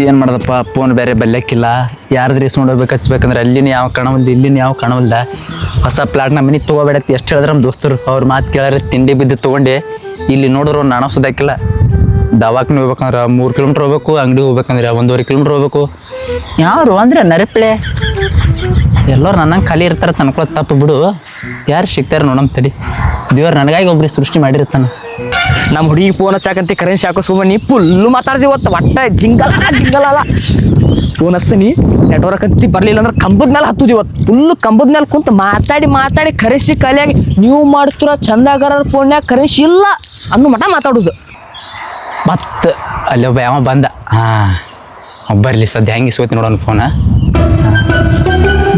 ಏನು ಮಾಡೋದಪ್ಪ, ಫೋನ್ ಬೇರೆ ಬಲ್ಯಕ್ಕಿಲ್ಲ. ಯಾರದ್ರಿ ಇಸ್ಕೊಂಡೋಗ್ಬೇಕು ಹಚ್ಬೇಕಂದ್ರೆ ಅಲ್ಲಿನ ಯಾವ ಕಾಣವಲ್ದು, ಇಲ್ಲಿನ ಯಾವ ಕಾಣವಲ್ದ. ಹೊಸ ಪ್ಲಾಟ್ನ ಮನೆ ತೊಗೋಬೇಡತ್ತಿ ಎಷ್ಟು ಹೇಳಿದ್ರೆ ನಮ್ಮ ದೋಸ್ತರು ಅವ್ರ ಮಾತು ಕೇಳಾರೆ ತಿಂಡಿ ಬಿದ್ದು ತೊಗೊಂಡೆ. ಇಲ್ಲಿ ನೋಡಿದ್ರು ನಾಣ ಸುದಾಕಿಲ್ಲ. ದವಾಖಾನೆ ಹೋಗ್ಬೇಕಂದ್ರೆ 3 ಕಿಲೋಮೀಟ್ರ್ ಹೋಗ್ಬೇಕು, ಅಂಗಡಿ ಹೋಗ್ಬೇಕಂದ್ರೆ 1.5 ಕಿಲೋಮೀಟ್ರ್ ಹೋಗ್ಬೇಕು. ಯಾರು ಅಂದರೆ ನರಪಿಳೆ ಎಲ್ಲರೂ ನನ್ನಂಗೆ ಖಾಲಿ ಇರ್ತಾರೆ ತನ್ಕೊಳ್ಳೋದು ತಪ್ಪು ಬಿಡು. ಯಾರು ಸಿಗ್ತಾರೆ ನೋಡಮ್ ತಡಿ. ದೇವ್ರು ನನಗಾಗಿ ಒಬ್ರಿಗೆ ಸೃಷ್ಟಿ ಮಾಡಿರ್ತಾನೆ. ನಮ್ಮ ಹುಡುಗಿ ಫೋನ್ ಹಚ್ಚಾಕಂತಿ ಕರೆನ್ಸಿ ಹಾಕಿಸ್ಕೊಂಬನಿ ಫುಲ್ಲು ಮಾತಾಡ್ದಿ ಇವತ್ತು. ಒಟ್ಟ ಜಿಂಗಲ್ಲ ಫೋನ್ ಹಚ್ಚನಿ ನೆಟ್ವರ್ಕ್ ಅಂತಿ ಬರಲಿಲ್ಲ ಅಂದ್ರೆ ಕಂಬದ ಮೇಲೆ ಹತ್ತುದು. ಇವತ್ತು ಫುಲ್ಲು ಕಂಬದ ಮೇಲೆ ಕುಂತು ಮಾತಾಡಿ ಕರೆನ್ಸಿ ಖಾಲಿಯಾಗಿ ನೀವು ಮಾಡ್ತೀರ ಚಂದಾಗಾರ ಫೋನ್ಯಾಗ ಕರೆನ್ಸಿ ಇಲ್ಲ ಅನ್ನೋ ಮಠ ಮಾತಾಡೋದು. ಮತ್ತು ಅಲ್ಲಿ ಒಬ್ಬ ಯಾವ ಬಂದ. ಬರಲಿ ಸದ್ಯ ಹೆಂಗೆ ಇಸ್ಕೋತಿ ನೋಡೋಣ ಫೋನ.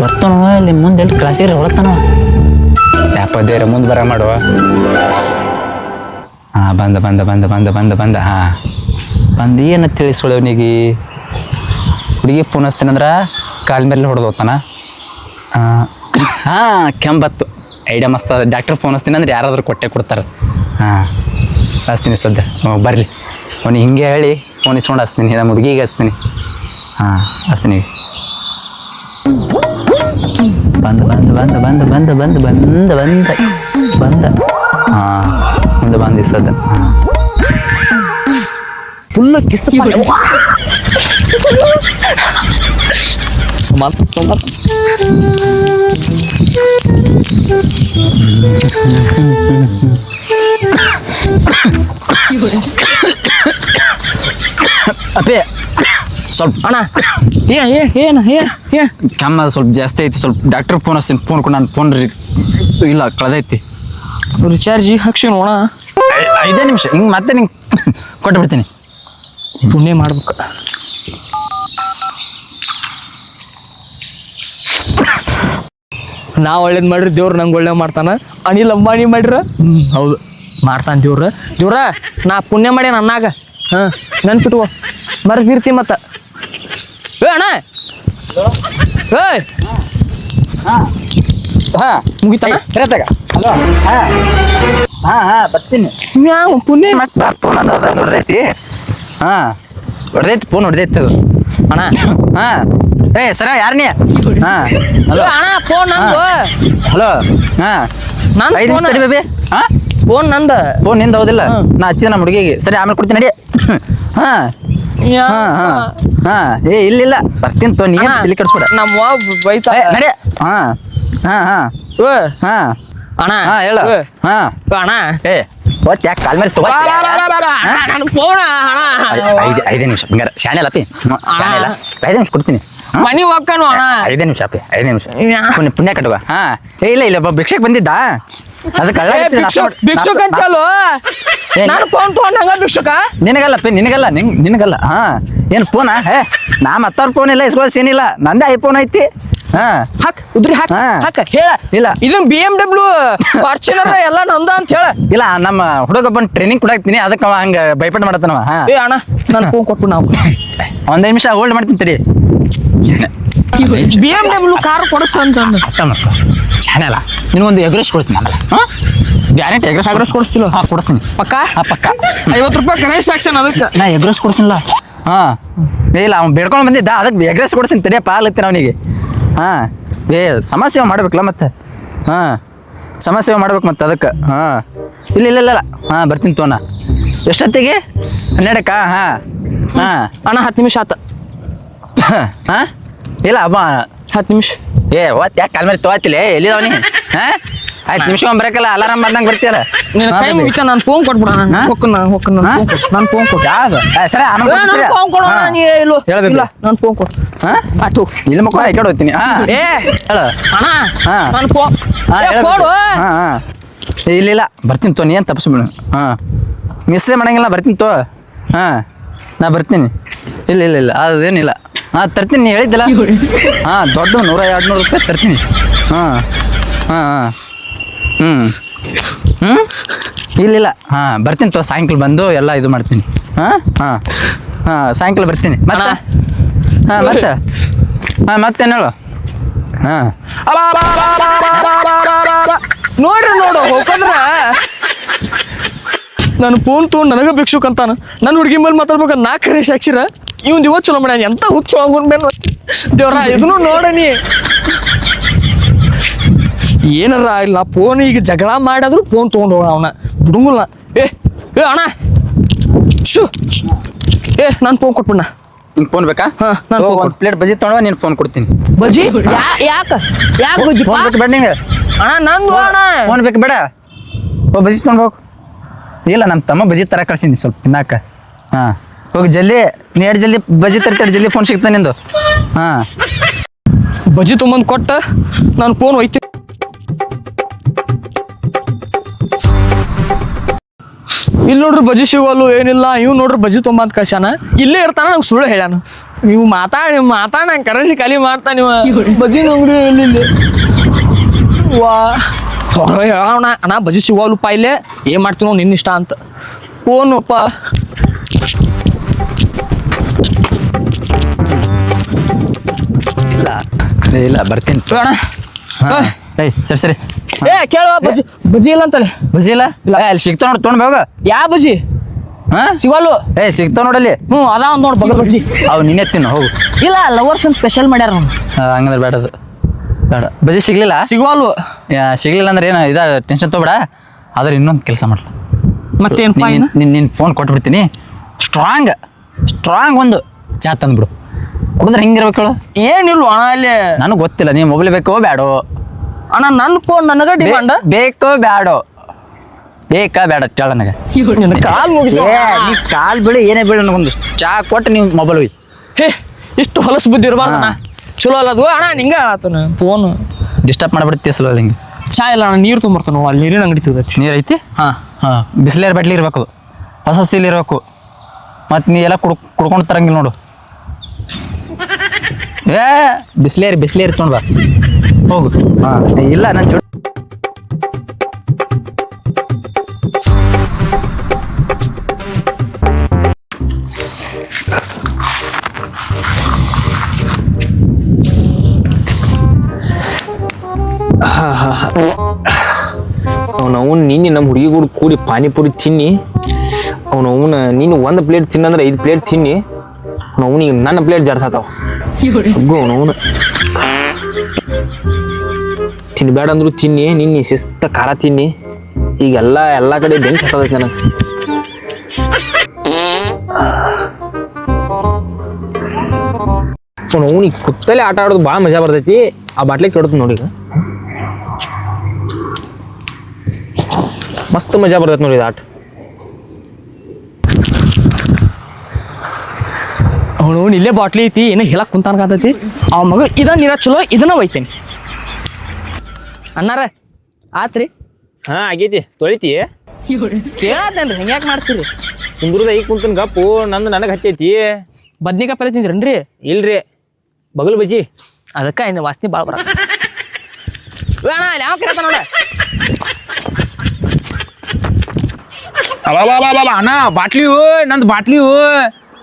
ಬರ್ತಾನೋ ಇಲ್ಲಿ ಮುಂದೆ ಎಲ್ಲಿ ಕ್ಲಾಸಿಗೆ ಹೊಳತಾನೋ ಯಾಪ ದೇವ್ರ ಮುಂದೆ ಬರ ಮಾಡುವ. ಬಂದ ಬಂದು ಏನು ತಿಳಿಸ್ಕೊಳ್ಳೋನಿಗೆ ಹುಡುಗಿ ಫೋನ್ ಹಚ್ತೀನಂದ್ರೆ ಕಾಲ ಮೇಲೆ ಹೊಡೆದು ಹೋಗ್ತಾನ. ಕೆಂಬತ್ತು ಐಡಿಯಾ ಮಸ್ತ್ ಅದ. ಡಾಕ್ಟ್ರ್ ಫೋನ್ ಹಚ್ತೀನಿ ಅಂದ್ರೆ ಯಾರಾದ್ರೂ ಕೊಡ್ತಾರೆ. ಹಚ್ತೀನಿ ಸದ್ಯ ಬರಲಿ. ಅವ್ನಿಗೆ ಹಿಂಗೆ ಹೇಳಿ ಫೋನ್ ಇಸ್ಕೊಂಡು ಹಚ್ತೀನಿ, ನಮ್ಮ ಹುಡುಗಿಗೆ ಹಚ್ತೀನಿ. ಹಚ್ತೀನಿ. ಬಂದ ಮುಂದೆ ಬಂದು ಸದ್ದ ಫುಲ್ಲು ಕಿಸ್ ಅಪ್ಪೆ ಸ್ವಲ್ಪ ಅಣ್ಣ ಏನು ಕೆಮ್ಮ ಸ್ವಲ್ಪ ಜಾಸ್ತಿ ಐತಿ. ಸ್ವಲ್ಪ ಡಾಕ್ಟ್ರ್ ಫೋನ್ ಹಚ್ತೀನಿ. ಫೋನ್ ಕೊಡು. ನಾನು ಫೋನ್ ಇಲ್ಲ ಕಳೆದೈತಿ. ರಿಚಾರ್ಜ್ ಹಾಕ್ಸಿ ನೋಣ. 5 ನಿಮಿಷ ಹಿಂಗೆ ಮತ್ತೆ ನಿಂಗೆ ಕೊಟ್ಟುಬಿಡ್ತೀನಿ. ಪುಣ್ಯ ಮಾಡ್ಬೇಕು. ನಾ ಒಳ್ಳೇದು ಮಾಡ್ರಿ ದೇವ್ರು ನಂಗೆ ಒಳ್ಳೇದು ಮಾಡ್ತಾನ. ಅನಿಲ್ ಅಂಬಾನಿ ಮಾಡ್ರ ಹೌದು ಮಾಡ್ತಾನೆ ದೇವ್ರ. ನಾ ಪುಣ್ಯ ಮಾಡಿ ನನ್ನಾಗ ನೆನ್ಪಿಟ್ಕೋ ಮರ್ದಿರ್ತಿ ಮತ್ತೆ. ಅಣ್ಣ ಮುಗಿತಾನ ಹಲೋ. ಬರ್ತೀನಿ. ಪುಣ್ಯ ಫೋನ್ ಹೊಡೆದೈತಿ. ಹೊಡೆದೈತಿ ಫೋನ್ ಹೊಡೆದೈತಿ ಅದು ಅಣ್ಣ. ಸರ ಯಾರನೇ? ಹಲೋ ಅಣ್ಣ ಫೋನ್ ನಂದು. ಹಲೋ ನಂದು 5 ನಿಮಿಷ ತಡಿ ಬೇಬಿ. ಫೋನ್ ನಂದು. ಫೋನ್ ನಿಂದ ಹೌದಿಲ್ಲ? ನಾ ಹಚ್ಚಿದ ನಮ್ಮ ಹುಡುಗಿಗೆ. ಸರಿ ಆಮೇಲೆ ಕೊಡ್ತೀನಿ ನಡಿ. ಇಲ್ಲ ಬರ್ತೀನಿ ತೋ. ನೀನು ಇಲ್ಲಿ ಕಟ್ಸ್ಬಿಡ. ನಮ್ಮ ಬೈತಾ ನಡಿ. ಅಣ್ಣ ಹೇಳು. ಅಣ್ಣ ಯಾಕೆ ಕಾಲ್ ಮೇಲೆ ತಗೋ. ಫೋನ್ 5 ನಿಮಿಷ ಹಿಂಗಾರ ಶಾಣೆ ಅಲ್ಲ ಅಪ್ಪಿ. ಶಾಣೆ ಇಲ್ಲ. 5 ನಿಮಿಷ ಕೊಡ್ತೀನಿ. ಮನಿ ಹೋಗ್ಕನು ಅಣ್ಣ. 5 ನಿಮಿಷ ಅಪ್ಪಿ. 5 ನಿಮಿಷ ಪುಣ್ಯ ಕಟ್ಟುವ. ಇಲ್ಲ ಭಿಕ್ಷಕ್ ಬಂದಿದ್ದ ಅದಕ್ಕೆ ಭಿಕ್ಷುಕ ಅಂತಲ್ಲ. ನಾನು ಫೋನ್ ತೊಗೊಂಡಂಗ ಭಿಕ್ಷುಕ ನಿನಗಲ್ಲಪ್ಪಿ. ನಿನಗಲ್ಲ. ಏನು ಫೋನ? ನಾ ಮತ್ತವ್ರ ಫೋನ್ ಇಲ್ಲ ಇಸ್ಕೊಳ್ಸಿ ಏನಿಲ್ಲ. ನಂದೇ ಐಫೋನ್ ಐತಿ. ಹಾಕ್ ಉದ್ರಿ ಹಾಕ ಹೇಳ. ಇಲ್ಲ ಇದು BMW ಫಾರ್ಚುನರ್ ಎಲ್ಲ ನಂದ ಅಂತ ಹೇಳ. ಇಲ್ಲ ನಮ್ಮ ಹುಡುಗಬ್ಬನ್ ಟ್ರೈನಿಂಗ್ ಕೊಡಾಕ್ತೀನಿ. ಅದಕ್ಕೆ ಅವ ಹಂಗೆ ಭಯಪಟ್ಟು ಮಾಡತ್ತನವ. ಅಣ್ಣ ನಾನು ಫೋನ್ ಕೊಟ್ಟು ನಾವು 1 ನಿಮಿಷ ಹೋಲ್ಡ್ ಮಾಡ್ತೀನಿ ತಡಿ. BMW ಕಾರ್ ಕೊಡಿಸ ಅಂತ ಚಾನಲ್ಲ ನಿನಗೊಂದು ಎಗ್ರೆಸ್ ಕೊಡಿಸ್ತೀನಿ. ಆಮೇಲೆ ಗ್ಯಾರಂಟಿ ಎಗ್ರೆಸ್ ಕೊಡಿಸ್ತಿಲ್ಲ. ಕೊಡಿಸ್ತೀನಿ ಪಕ್ಕ. ಪಕ್ಕ 50 ರೂಪಾಯಿ ಕರೆನ್ಸಿ ಆಕ್ಷನ್ ಅದಕ್ಕೆ ನಾ ಎಗ್ರೆಸ್ ಕೊಡಿಸ್ತಿಲ್ಲ. ಇಲ್ಲ ಅವ್ನು ಬೇಡ್ಕೊಂಡು ಬಂದಿದ್ದ ಅದಕ್ಕೆ ಎಗ್ರೆಸ್ ಕೊಡಿಸ್ತೀನಿ ತಡಿಯಪ್ಪ ಆಗ್ಲತ್ತೀನಿ ಅವನಿಗೆ. ಸಮಾಜ ಮಾಡ್ಬೇಕಲ್ಲ ಮತ್ತೆ. ಸಮಾಜ ಸೇವೆ ಮಾಡ್ಬೇಕು ಮತ್ತೆ ಅದಕ್ಕೆ. ಇಲ್ಲ ಬರ್ತೀನಿ ತೋನ. ಎಷ್ಟೊತ್ತಿಗೆ? 12ಕ್ಕ? ಅಣ್ಣ 10 ನಿಮಿಷ ಆತ. ಇಲ್ಲ ಅಬ್ಬ 10 ನಿಮಿಷ. ಓದ್ ಯಾಕೆ ಕಾಲ್ ಮೇಲೆ ತೋತಿಲ್ಲ ಎಲ್ಲಿದವನಿ? 5 ನಿಮಿಷ ಬರಕಲ್ಲ ಅಲಾರಾಮ್ ಬಂದಂಗೆ ಬರ್ತೀಯಲ್ಲ. ಕೈ ಮುಗಿತ ನಾನು ಫೋನ್ ಕೊಟ್ಬಿಡ. ನಾನು ಫೋನ್ ಕೊಟ್ಟು ಯಾವ್ದು ಸರಿ ಆಮೇಲೆ ಫೋನ್ ಕೊಡೋಣ. ಹೇಳ್ಬೇಕಿಲ್ಲ ನಾನು ಫೋನ್ ಕೊಡು. ಆಟು ಇಲ್ಲಿ ಮಕ್ಕಳು ಈ ಕಡೆ ಹೋಗ್ತೀನಿ. ಹೇಳು ಅಣ್ಣ ನಾನು ಫೋನ್ ಕೊಡು. ಇಲ್ಲ ಬರ್ತೀನಿ ತೋ. ನೀ ಏನು ತಪ್ಪಿಸ್ಬಿಡು. ಮಿಸ್ಸೇ ಮಾಡಂಗಿಲ್ಲ. ಬರ್ತೀನಿ ತೋ. ನಾ ಬರ್ತೀನಿ. ಇಲ್ಲ ಅದೇನಿಲ್ಲ. ತರ್ತೀನಿ. ನೀ ಹೇಳಿದ್ದಲ್ಲ. ದೊಡ್ಡ 100-200 ರೂಪಾಯಿ ತರ್ತೀನಿ. ಇಲ್ಲ ಬರ್ತೀನಿ ತೋ. ಸಾಯಂಕಾಲ ಬಂದು ಎಲ್ಲ ಇದು ಮಾಡ್ತೀನಿ. ಸಾಯಂಕಾಲ ಬರ್ತೀನಿ ಮತ್ತೆ. ಮತ್ತೇನು ಹೇಳು. ನೋಡ್ರಿ ಹೋಗದ್ರ ನಾನು ಫೋನ್ ತೊಗೊಂಡು ನನಗೆ ಭಿಕ್ಷುಕ್ ಅಂತಾನ ನನ್ನ ಹುಡುಗಿ ಮೇಲೆ ಮಾತಾಡ್ಬೇಕು ನಾ ಕರೆ ಸಾಕ್ಷಿರ ಇವ್ನು ಇವತ್ತು ಚಲೋ ಮಾಡ್ಯಾನ ಎಂತ ಹುಚ್ಚು ಅವನ ಮೇಲೆ ದೇವ್ರ ಇದನ್ನು ನೋಡನಿ ಏನಾರ ಇಲ್ಲ ಫೋನ್ ಈಗ ಜಗಳ ಮಾಡಿದ್ರು ಫೋನ್ ತೊಗೊಂಡು ಹೋಗೋಣ ಅವನ ಬಿಡುಂಗಿಲ್ಲ ಏ ಅಣ್ಣ ಶೂ ನಾನು ಫೋನ್ ಕೊಟ್ಬಿಡ್ಣ ನಿನ್ ಫೋನ್ ಬೇಕಾ? ಹಾಂ ನಾನು ಒಂದು ಪ್ಲೇಟ್ ಬಜ್ಜಿ ತೊಗೊಂಡು ನೀನು ಫೋನ್ ಕೊಡ್ತೀನಿ. ಬಜ್ಜಿ ಯಾಕೆ ಬಜ್ಜಿ ಫೋನ್ ಬೇಕು ಬೇಡ ನಿಂಗೆ? ಅಣ್ಣ ನಂದು ಅಣ್ಣ ಫೋನ್ ಬೇಕು ಬೇಡ? ಬಜ್ಜಿ ತೊಗೊಂಡು ಹೋಗು. ಇಲ್ಲ ನಮ್ಮ ತಮ್ಮ ಬಜ್ಜಿ ತರ ಕಳ್ಸೀನಿ ಸ್ವಲ್ಪ ತಿನ್ನಾಕ. ಹಾಂ ಹೋಗಿ ಜಲ್ದಿ ನೀ ಎರಡು ಜಲ್ದಿ ಬಜ್ಜಿ ತರ್ತಾಳೆ ಜಲ್ದಿ ಫೋನ್ ಸಿಗ್ತಾನೆ ನಿಂದು. ಹಾಂ ಬಜ್ಜಿ ತೊಗೊಂಬಂದು ಕೊಟ್ಟ ನಾನು ಫೋನ್ ಒಯ್ತೀನಿ. ಇಲ್ಲಿ ನೋಡ್ರಿ ಬಜ್ಜಿ ಸಿಗೋಲ್ಲು ಏನಿಲ್ಲ ಇವ್ ನೋಡ್ರಿ ಬಜ್ಜಿ ತೊಗೊಂಬಂದು ಕಳ್ಸ್ಯಾನ ಇಲ್ಲೇ ಇರ್ತಾನ ನಂಗೆ ಸುಳ್ಳು ಹೇಳ್ಯಾನ ನೀವು ಮಾತಾಡಿ ನಂಗೆ ಕರೆಸಿ ಖಾಲಿ ಮಾಡ್ತಾನೆ ನೀವು ಬಜ್ಜಿ ಅಂಗಡಿ ಇಲ್ಲಿ ವಾ ಹೇಳೋಣ ಅಣ್ಣ ಬಜ್ಜಿ ಸಿಗೋಲ್ಲಪ್ಪ ಇಲ್ಲೇ ಏನು ಮಾಡ್ತೀವಿ ನಾವು ನಿನ್ನ ಇಷ್ಟ ಅಂತ ಫೋನಪ್ಪ ಇಲ್ಲ ಬರ್ತೀನಿ ಅಣ್ಣ ಏಯ್ ಸರಿ ಕೇಳುವ ಬಜ್ಜಿ ಇಲ್ಲ ಅಂತಲ್ಲ ಬಜ್ಜಿ ಇಲ್ಲ ಅಲ್ಲಿ ಸಿಗ್ತಾವ ನೋಡಿ ತೊಗೊಂಡು ಹೋಗ. ಯಾವ ಬಜ್ಜಿ ಹಾಂ ಸಿಗೋಲ್ಲು ಸಿಗ್ತಾವ ನೋಡಲ್ಲಿ. ಅದ ಒಂದು ನೋಡಿ ಬಗ ಬಜ್ಜಿ ಅವು ನಿನ್ನೆ ತಿನ್ನು ಹೋಗು. ಇಲ್ಲ ಲವರ್ಸ್ ಅಂತ ಸ್ಪೆಷಲ್ ಮಾಡ್ಯಾರ ನಾವು ಹಂಗಂದ್ರೆ ಬೇಡದು ಬೇಡ ಬಜ್ಜಿ ಸಿಗ್ಲಿಲ್ಲ ಸಿಗೋಲ್ವು ಸಿಗ್ಲಿಲ್ಲ ಅಂದ್ರೆ ಏನು ಟೆನ್ಷನ್ ತೊಗೊಬೇಡ. ಆದ್ರೆ ಇನ್ನೊಂದು ಕೆಲಸ ಮಾಡಲ್ಲ ಮತ್ತೇನಪ್ಪ ನಿನ್ನ ಫೋನ್ ಕೊಟ್ಬಿಡ್ತೀನಿ. ಸ್ಟ್ರಾಂಗ್ ಒಂದು ಚಾ ತಂದ್ಬಿಡು. ಕುಡಿದ್ರೆ ಹಿಂಗಿರ್ಬೇಕು ಹೇಳು. ಏನಿಲ್ವ ಅಣ್ಣ ಅಲ್ಲಿ ನನಗೆ ಗೊತ್ತಿಲ್ಲ ನೀ ಮೊಬೈಲ್ ಬೇಕೋ ಬೇಡೋ? ಅಣ್ಣ ನನ್ನ ಫೋನ್ ನನಗೆ ಡಿಮಾಂಡ್ ಬೇಕೋ ಬೇಡೋ? ಬೇಕಾ ಬೇಡ ಚಳ ನನಗೆ ಕಾಲ್ ಮುಗಿದ ನೀ ಕಾಲ್ ಬೀಳಿ ಏನೇ ಬೀಳಿ ನನಗೊಂದು ಚಾ ಕೊಟ್ಟು ನೀವು ಮೊಬೈಲ್ ಒಯ್ಸಿ. ಹೇ ಇಷ್ಟು ಹೊಲಸು ಬುದ್ಧಿ ಇರಬಾರ್ದಣ್ಣ ಚಲೋ ಅಲ್ಲ ಅದು ಅಣ್ಣ ನಿಂಗೆ ಹೇಳತ್ತನ ಫೋನ್ ಡಿಸ್ಟರ್ಬ್ ಮಾಡ್ಬಿಡ್ತೀಯ ಸಲ ಹಿಂಗೆ. ಚಾ ಇಲ್ಲ ಅಣ್ಣ ನೀರು ತೊಗೊಂಬರ್ತಾನ ಅಲ್ಲಿ ನೀರಿನ ಅಂಗಡಿ ತಿಂದೈತಿ ನೀರು ಐತಿ? ಹಾಂ ಬಿಸಿಲೇರು ಬಾಟ್ಲಿ ಇರಬೇಕು, ಹೊಸ ಸೀಲ್ ಇರಬೇಕು. ಮತ್ತು ನೀ ಎಲ್ಲ ಕುಡ್ಕೊಂಡು ತರಂಗಿಲ್ಲ ನೋಡು. ಬಿಸ್ಲೇರಿ ತೊಗೊಂಡು ಬಾ ಹೋಗು. ಹಾಂ ಇಲ್ಲ ನನ್ನ ಜೋಡಿ ಅವನವನು ನಿನ್ನೆ ನಮ್ಮ ಹುಡುಗಿ ಕೂಡ ಕೂಡಿ ಪಾನಿಪುರಿ ತಿನ್ನಿ ಅವನವನ ನೀನು ಒಂದು ಪ್ಲೇಟ್ ತಿನ್ನಂದ್ರೆ 5 ಪ್ಲೇಟ್ ತಿನ್ನಿ ಅವನಿಗೆ ನನ್ನ ಪ್ಲೇಟ್ ಜಾರ್ಸಾತಾವ ಹಗ್ಗು ಅವನವನು ತಿನ್ಬೇಡ ಅಂದ್ರು ತಿನ್ನಿ ನಿನ್ನೆ ಶಿಸ್ತ ಖಾರ ತಿನ್ನಿ ಈಗೆಲ್ಲ ಕಡೆ ಬೆಂಕಿ ಹತ್ತದೈತಿ ನನಗೆ ಅವನಿಗೆ ಕುತ್ತಲೆ ಆಟ ಆಡೋದು ಭಾಳ ಮಜಾ ಬರ್ತೈತಿ ಆ ಬಾಟ್ಲಿ ಕೆಡ್ತು ನೋಡಿ ಈಗ ಮಸ್ತ್ ಮಜಾ ಬರ್ತೈತೆ ನೋಡಿ ಇದು ಆಟ ಅವನು ಇಲ್ಲೇ ಬಾಟ್ಲಿ ಐತಿ ಏನೋ ಹೇಳಕ್ ಕುಂತಾನಕತ್ತೈತಿ ಅವ ಮಗ ಇದನ್ನ ನೀರ ಚಲೋ ಇದನ್ನ ಒಯ್ತೇನೆ ಅಣ್ಣಾರ ಆತ್ರಿ ಹಾ ಆಗೈತಿ ತೊಳಿತಿ ಕೇಳತ್ತೇನ್ರಿ ಹೆಂಗ್ಯಾಕೆ ಮಾಡ್ತೀರಿ ಕುಂದ್ರದ ಈಗ ಕುಂತನ ಗಪ್ಪು ನಂದು ನನಗೆ ಹತ್ತೈತಿ ಬದ್ನಿಕಾಯಿ ಪಲ್ಲೆ ತಿಂದ್ರೇನ್ರಿ ಇಲ್ರಿ ಬಗಲ್ ಬಜ್ಜಿ ಅದಕ್ಕೆ ಇನ್ನು ವಾಸನೆ ಭಾಳ ಬರ ಅಣ್ಣ ಅಲ್ಲಿ ಯಾವ ಕೇಳ್ತಾನ ನೋಡ ಅಲ್ಲ ಅಣ್ಣ ಬಾಟ್ಲಿ ನಂದು ಬಾಟ್ಲಿ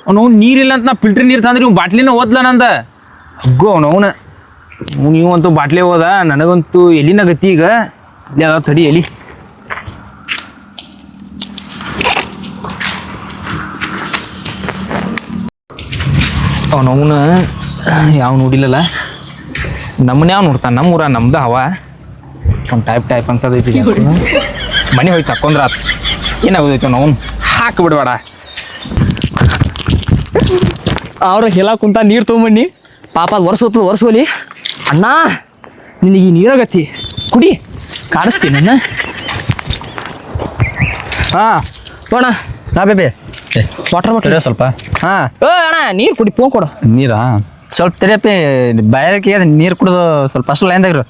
ಅವ್ನು ನೀರಿಲ್ಲ ಅಂತ ನಾ ಫಿಲ್ಟರ್ ನೀರು ತಂದ್ರಿ ಇವ್ ಬಾಟ್ಲಿನ ಓದ್ಲ ನಂದ ಹಗ್ಗು ಅವನವನ ನೀವಂತೂ ಬಾಟ್ಲಿ ಹೋದ ನನಗಂತೂ ಎಲಿನ ಗತಿ ಈಗ ಇಲ್ಲಿ ಅದ ತಡಿ ಎಲಿ ಅವನವನ ಯಾವ ನೋಡಿಲ್ಲಲ್ಲ ನಮ್ಮನ್ನ ಯಾವ ನೋಡ್ತಾನ ನಮ್ಮೂರ ನಮ್ದು ಹವ ಒಂದು ಟೈಪ್ ಅನ್ಸದೈತಿ ಮನೆ ಹೋಯ್ತು ತಕೊಂಡ್ರ ಆತ ಏನಾಗೋದೈತೆ ನಾವು ಹಾಕಿಬಿಡ್ಬೇಡ ಅವ್ರ ಹೇಳ ಕುಂತ ನೀರು ತೊಗೊಂಬಣ್ಣಿ ಪಾಪ ಅದು ಒರೆಸೋಲಿ ಅಣ್ಣ ನಿನಗೆ ಈ ನೀರಾಗತ್ತಿ ಕುಡಿ ಕಾಡಿಸ್ತೀನಿ ಅಣ್ಣ ಹಾಂ ಅಣ್ಣ ನಾ ಬೇಬೆ ವಾಟರ್ ಬಾಟಲ್ ಸ್ವಲ್ಪ. ಹಾಂ ಅಣ್ಣ ನೀರು ಕುಡಿ ಫೋನ್ ಕೊಡು ನೀರಾ ಸ್ವಲ್ಪ ತಡಿಯಪ್ಪಿ ಬಾಯಕ್ಕೆ ನೀರು ಕುಡಿದು ಸ್ವಲ್ಪ ಅಷ್ಟು ಲೈನ್ದಾಗಿರು.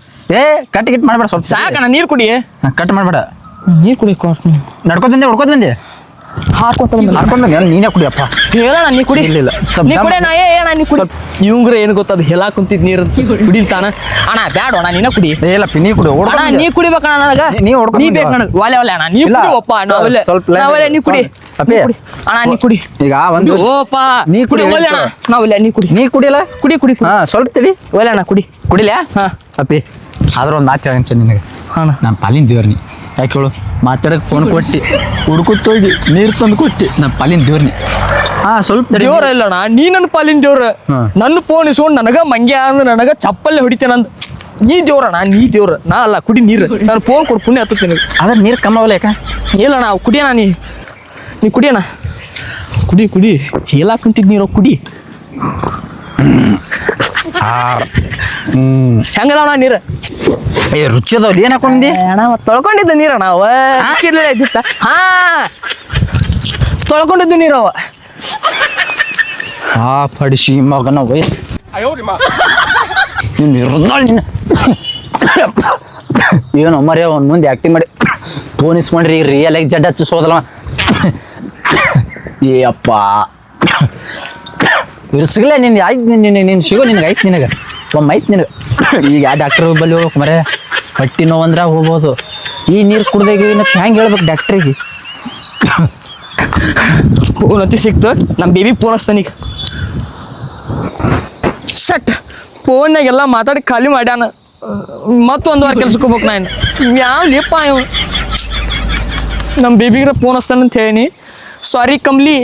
ಕಟ್ ಮಾಡಬೇಡ ಸ್ವಲ್ಪ ಸಾಕಣ್ಣ ನೀರು ಕುಡಿ ಕಟ್ ಮಾಡಬೇಡ. ನೀರು ಕುಡಿ ನಡ್ಕೊತ ಬಂದೆ ಹಾರ್ಕೊಂಡು ನೀನೇ ಕುಡಿಯಪ್ಪ. ಹೇಳಣ್ಣ ನೀ ಕುಡಿ ಇಲ್ಲ ನೀ ಕುಡಿ ನಾ ಅಣ್ಣ ನೀ ಕುಡಿ ಇವಂಗ್ರೆ ಏನು ಗೊತ್ತದ ಹೇಳಾ ಕುಂತಿದ್ ನೀರು ಕುಡಿಲ್ತಾನ ಅಣ್ಣ ಬ್ಯಾಡ ಅಣ್ಣ ನೀನ ಕುಡಿ ಇಲ್ಲಪ್ಪ ನೀ ಕುಡಿ ಅಣ್ಣ ನೀ ಕುಡಿಬೇಕಣ್ಣ ನನಗ ನೀ ಬೇಕು ನನಗೆ ಒಲೆ ಅಣ್ಣ ನೀ ಕುಡಿಯಪ್ಪ ನಾವಲ್ಲ ನೀ ಕುಡಿ ಅಣ್ಣ ನೀ ಕುಡಿ ಈಗ ಒಂದು ಓಪ ನೀ ಕುಡಿ ಒಲೆ ಅಣ್ಣ ನಾವಿಲ್ಲ ನೀ ಕುಡಿ ನೀ ಕುಡಿಯಲ್ಲ ಕುಡಿ ಹಾಂ ಸ್ವಲ್ಪ ತಡಿ ಒಲೆ ಅಣ್ಣ ಕುಡಿ ಕುಡಿಲ ಹಾಂ ಅಪ್ಪಿ ಆದ್ರೆ ಒಂದು ಮಾತು ಹೇಳಂತ ನಿನಗೆ ಅಣ್ಣ ನಾನು ಪಾಲಿನ ದೇವ್ರನಿ ಯಾಕೆ ಹೇಳು ಮಾತಾಡಕ್ಕೆ ಫೋನ್ ಕೊಟ್ಟು ಹುಡ್ಕೊತ್ತೋಗಿ ನೀರು ತಂದು ಕೊಟ್ಟು ನಾನು ಪಾಲಿನ ದೇವ್ರನಿ ಸ್ವಲ್ಪ ದೇವ್ರ ಇಲ್ಲಣ್ಣ ನೀ ನನ್ನ ಪಾಲಿನ ದೇವ್ರ ನನ್ನ ಫೋನ್ ಇಸ್ಕೊಂಡು ನನಗ ಮಂಗ್ಯ ಅಂದ್ ನನಗ ಚಪ್ಪಲ್ಲೇ ಹೊಡಿತೇನಂದ್ ನೀ ದೇವ್ರಣ್ಣ ನೀ ದೇವ್ರ ನಾ ಅಲ್ಲ ಕುಡಿ ನೀರು ನಾನು ಫೋನ್ ಕೊಡು ಪುಣ್ಯ ಹತ್ತುತ್ತೆ ನಿನಗೆ ಅದ್ರ ನೀರು ಕಮ್ಮವಲ್ಲ ಯಾಕ ಇಲ್ಲಣ್ಣ ಅವು ಕುಡಿಯೋಣ ನೀ ಕುಡಿಯೋಣ ಕುಡಿ ಹೇಳಾಕ್ ಕುಂತಿದ್ ನೀರು ಕುಡಿ ಹೆಂಗದವಣ್ಣ ನೀರು ಏ ರುಚಿ ಅದಾವಲ್ಲಿ ಏನು ಹಾಕೊಂಡಿ ಅಣ್ಣ ಮತ್ತೆ ತೊಳ್ಕೊಂಡಿದ್ದ ನೀರಣ್ಣ ಅವ ಇದ್ದಿತ್ತ ಹಾ ತೊಳ್ಕೊಂಡಿದ್ದು ನೀರು ಅವ ಪಡಿಸಿ ಮಗನ ವೈ ನೀನು ಇರ್ದಾಳ ನೀನು ಏನು ಮರಿ ಅವ್ನ ಮುಂದೆ ಆ್ಯಕ್ಟಿಂಗ್ ಮಾಡಿ ಫೋನ್ ಇಸ್ಕೊಂಡ್ರಿ ಈಗ ರಿಯಲ್ ಆಗಿ ಜಡ್ ಹಚ್ಚಿಸೋದಲ್ಲ ಏ ಅಪ್ಪ ಸಿಗಲ್ಲ ನಿನ್ಗೆ ಆಯ್ತು ನೀನು ಸಿಗೋ ನಿನಗೆ ಆಯ್ತು ನಿನಗೆ ಒಮ್ಮೆ ಆಯ್ತು ನಿನಗೆ ಈಗ ಯಾವ ಡಾಕ್ಟ್ರ್ ಬಲ್ಲಿ ಹೋಗ್ಬೇಕು ಮರೆ ಹೊಟ್ಟಿ ನೋವು ಅಂದ್ರೆ ಹೋಗ್ಬೋದು ಈ ನೀರು ಕುಡ್ದಾಗ ಏನಂತ ಹೆಂಗೆ ಹೇಳ್ಬೇಕು ಡಾಕ್ಟ್ರಿಗೆ ಫೋನ್ ಅತಿ ಸಿಕ್ತು ನಮ್ಮ ಬೇಬಿ ಫೋನ್ ಹಚ್ತಾನೀಗ ಸಟ್ ಫೋನ್ನಾಗೆಲ್ಲ ಮಾತಾಡಿ ಖಾಲಿ ಮಾಡ್ಯಾನ ಮತ್ತೊಂದು ವಾರ ಕೆಲ್ಸಕ್ಕೆ ಹೋಗ್ಬೇಕು ನಾನು ಯಾವ ಲೇಪ ಇವ ನಮ್ಮ ಬೇಬಿಗ್ರ ಫೋನ್ ಹಚ್ತಾನ ಅಂತ ಹೇಳೀನಿ ಸಾರಿ ಕಮ್ಲಿ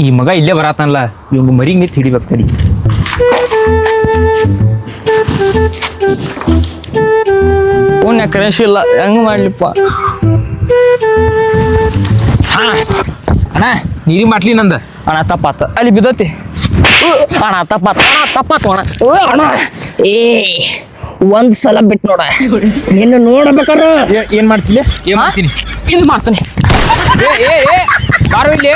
ಈ ಮಗ ಇಲ್ಲೇ ಬರತ್ತನಲ್ಲ ಇವಂಗ ಮರಿಗೆ ನಿಂತು ಹಿಡಿಬೇಕು ತಡಿ ಫೋನ್ ಯಾಕೆ ಕರೆನ್ಸಿ ಇಲ್ಲ ಹೆಂಗೆ ಮಾಡ್ಲಿಪ್ಪ ಅಣ್ಣ ನೀರಿ ಮಾಡ್ಲಿ ನಂದ ಅಣ್ಣ ತಪ್ಪಾತ ಅಲ್ಲಿ ಬಿದ್ದತಿ ಅಣ್ಣ ತಪ್ಪಾತ ಅಣ್ಣ ಅಣ್ಣ ಏ ಒಂದ್ ಸಲ ಬಿಟ್ಟು ನೋಡ ನಿನ್ನ ನೋಡ್ಬೇಕಾರ ಏನ್ ಮಾಡ್ತಿಲ್ಲ ಏನ್ ಮಾಡ್ತೀನಿ ಇದು ಮಾಡ್ತಾನೆ ಬಾರೋ ಇಲ್ಲಿ